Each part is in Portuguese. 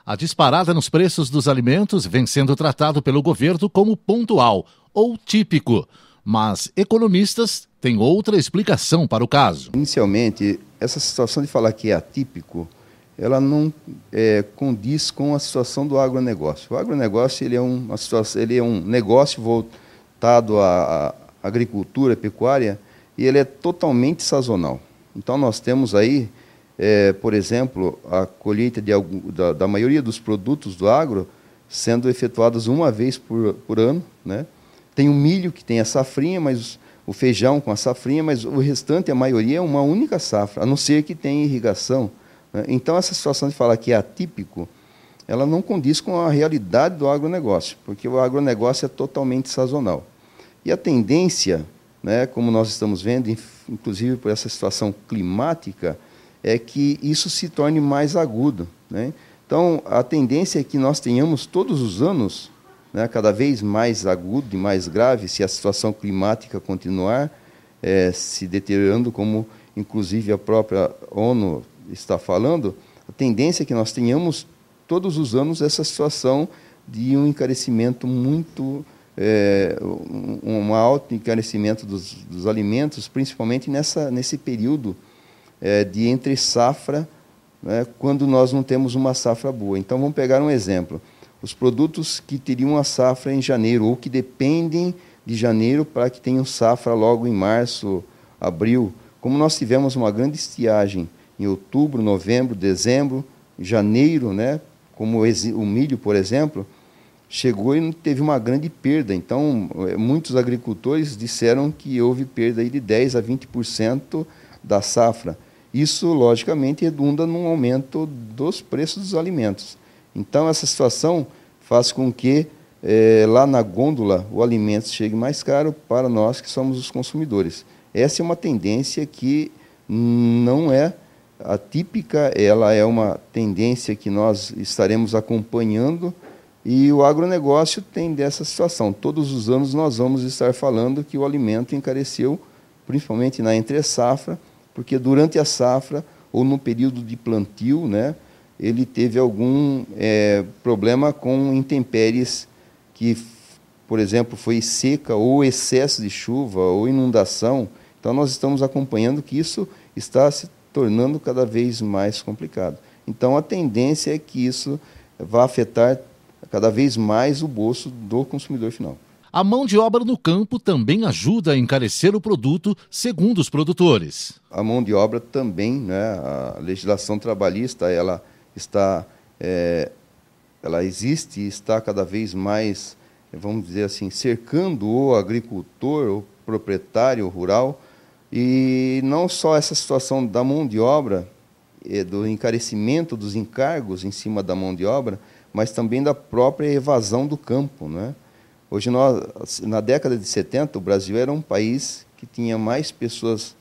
A disparada nos preços dos alimentos vem sendo tratado pelo governo como pontual ou típico, mas economistas têm outra explicação para o caso. Inicialmente, essa situação de falar que é atípico, ela não condiz com a situação do agronegócio. O agronegócio ele é um negócio voltado à agricultura, à pecuária, e ele é totalmente sazonal. Então nós temos aí, por exemplo, a colheita da maioria dos produtos do agro sendo efetuadas uma vez por ano, né? Tem o milho que tem a safrinha, mas o feijão com a safrinha, mas o restante, a maioria, é uma única safra, a não ser que tenha irrigação. Né? Então essa situação de falar que é atípico, ela não condiz com a realidade do agronegócio, porque o agronegócio é totalmente sazonal. E a tendência, né, como nós estamos vendo, inclusive por essa situação climática, é que isso se torne mais agudo, né? Então, a tendência é que nós tenhamos todos os anos, né, cada vez mais agudo e mais grave, se a situação climática continuar se deteriorando, como inclusive a própria ONU está falando, a tendência é que nós tenhamos todos os anos essa situação de um encarecimento muito um alto encarecimento dos alimentos, principalmente nesse período de entre safra, né, quando nós não temos uma safra boa. Então, vamos pegar um exemplo. Os produtos que teriam a safra em janeiro, ou que dependem de janeiro para que tenham safra logo em março, abril. Como nós tivemos uma grande estiagem em outubro, novembro, dezembro, janeiro, né, como o milho, por exemplo, chegou e teve uma grande perda. Então, muitos agricultores disseram que houve perda aí de 10% a 20% da safra. Isso, logicamente, redunda num aumento dos preços dos alimentos. Então, essa situação faz com que, lá na gôndola, o alimento chegue mais caro para nós que somos os consumidores. Essa é uma tendência que não é atípica, ela é uma tendência que nós estaremos acompanhando. E o agronegócio tem dessa situação. Todos os anos nós vamos estar falando que o alimento encareceu, principalmente na entre-safra, porque durante a safra, ou no período de plantio, né, ele teve algum problema com intempéries que, por exemplo, foi seca, ou excesso de chuva, ou inundação. Então nós estamos acompanhando que isso está se tornando cada vez mais complicado. Então a tendência é que isso vá afetar cada vez mais o bolso do consumidor final. A mão de obra no campo também ajuda a encarecer o produto, segundo os produtores. A mão de obra também, né, a legislação trabalhista, ela existe e está cada vez mais, vamos dizer assim, cercando o agricultor, o proprietário rural, e não só essa situação da mão de obra, do encarecimento dos encargos em cima da mão de obra, mas também da própria evasão do campo, né? Hoje, na década de 70, o Brasil era um país que tinha mais pessoas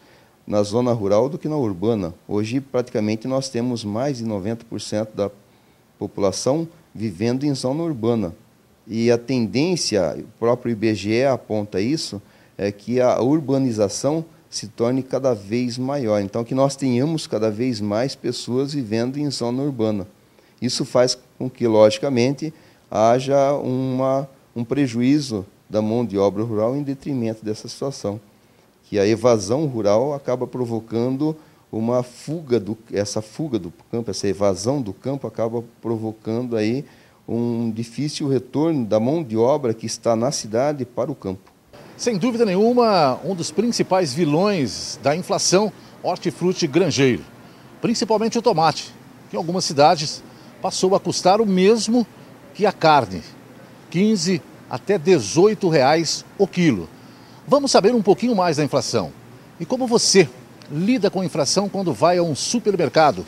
na zona rural do que na urbana. Hoje, praticamente, nós temos mais de 90% da população vivendo em zona urbana. E a tendência, o próprio IBGE aponta isso, é que a urbanização se torne cada vez maior. Então, que nós tenhamos cada vez mais pessoas vivendo em zona urbana. Isso faz com que, logicamente, haja um prejuízo da mão de obra rural em detrimento dessa situação. Que a evasão rural acaba provocando essa fuga do campo, essa evasão do campo acaba provocando aí um difícil retorno da mão de obra que está na cidade para o campo. Sem dúvida nenhuma, um dos principais vilões da inflação, hortifruti granjeiro. Principalmente o tomate, que em algumas cidades passou a custar o mesmo que a carne, 15 até R$18 o quilo. Vamos saber um pouquinho mais da inflação. E como você lida com a inflação quando vai a um supermercado?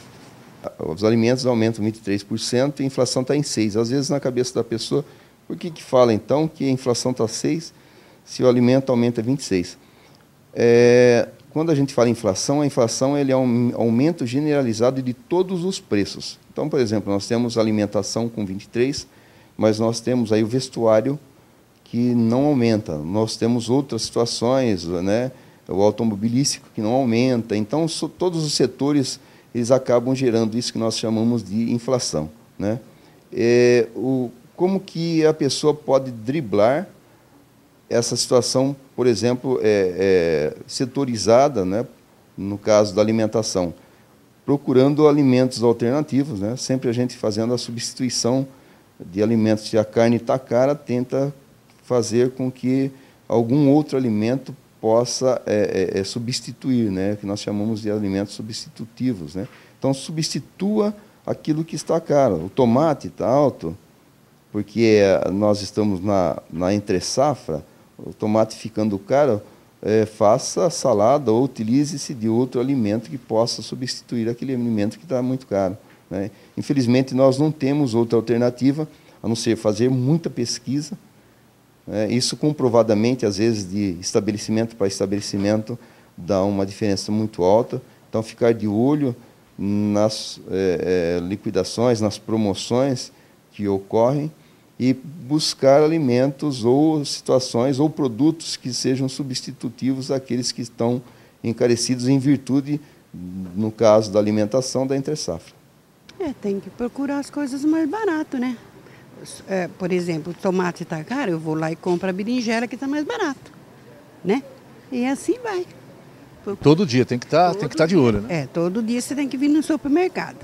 Os alimentos aumentam 23% e a inflação está em 6%. Às vezes, na cabeça da pessoa, por que fala então que a inflação está 6% se o alimento aumenta 26%? Quando a gente fala em inflação, a inflação ele é um aumento generalizado de todos os preços. Então, por exemplo, nós temos alimentação com 23%, mas nós temos aí o vestuário que não aumenta. Nós temos outras situações, né? O automobilístico que não aumenta. Então, todos os setores eles acabam gerando isso que nós chamamos de inflação, né? como que a pessoa pode driblar essa situação, por exemplo, setorizada, né, no caso da alimentação, procurando alimentos alternativos, né, sempre a gente fazendo a substituição de alimentos. Se a carne está cara, tenta fazer com que algum outro alimento possa substituir, né, que nós chamamos de alimentos substitutivos, né. Então, substitua aquilo que está caro. O tomate está alto, porque nós estamos na entre-safra, o tomate ficando caro, faça salada ou utilize-se de outro alimento que possa substituir aquele alimento que está muito caro, né. Infelizmente, nós não temos outra alternativa, a não ser fazer muita pesquisa, isso comprovadamente, às vezes, de estabelecimento para estabelecimento, dá uma diferença muito alta. Então, ficar de olho nas liquidações, nas promoções que ocorrem e buscar alimentos ou situações ou produtos que sejam substitutivos àqueles que estão encarecidos em virtude, no caso da alimentação, da entre-safra. Tem que procurar as coisas mais baratas, né? Por exemplo, o tomate está caro, eu vou lá e compro a berinjela que está mais barato, né? E assim vai. Todo dia tem que estar de olho, né? Todo dia você tem que vir no supermercado.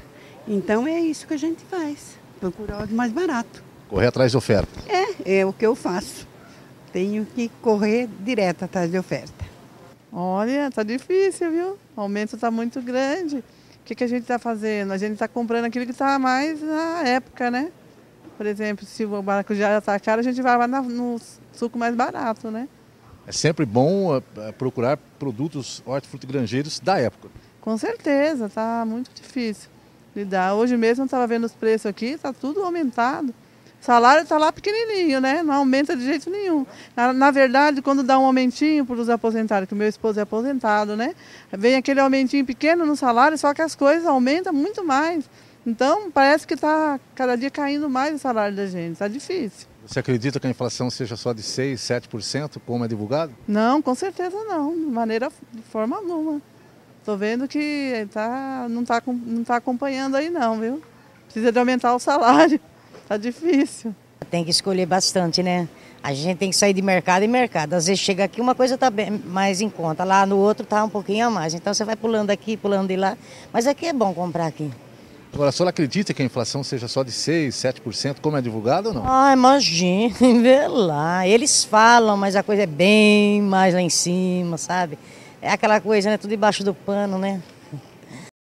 Então é isso que a gente faz, procurar o mais barato. Correr atrás de oferta. É o que eu faço. Tenho que correr direto atrás de oferta. Olha, tá difícil, viu? O aumento está muito grande. O que a gente está fazendo? A gente está comprando aquilo que está mais na época, né? Por exemplo, se o maracujá está caro, a gente vai lá no suco mais barato, né? É sempre bom procurar produtos hortifrutigranjeiros da época. Com certeza, tá muito difícil lidar. Hoje mesmo eu estava vendo os preços aqui, está tudo aumentado. O salário está lá pequenininho, né? Não aumenta de jeito nenhum. Na verdade, quando dá um aumentinho para os aposentados, que o meu esposo é aposentado, né? Vem aquele aumentinho pequeno no salário, só que as coisas aumentam muito mais. Então, parece que está cada dia caindo mais o salário da gente. Está difícil. Você acredita que a inflação seja só de 6%, 7%, como é divulgado? Não, com certeza não. De forma alguma. Estou vendo que não tá acompanhando aí não, viu? Precisa de aumentar o salário. Está difícil. Tem que escolher bastante, né? A gente tem que sair de mercado em mercado. Às vezes chega aqui, uma coisa está mais em conta. Lá no outro está um pouquinho a mais. Então você vai pulando aqui, pulando de lá. Mas aqui é bom comprar aqui. Agora, a senhora acredita que a inflação seja só de 6%, 7%, como é divulgado ou não? Ah, imagina, vê lá. Eles falam, mas a coisa é bem mais lá em cima, sabe? É aquela coisa, né? Tudo debaixo do pano, né?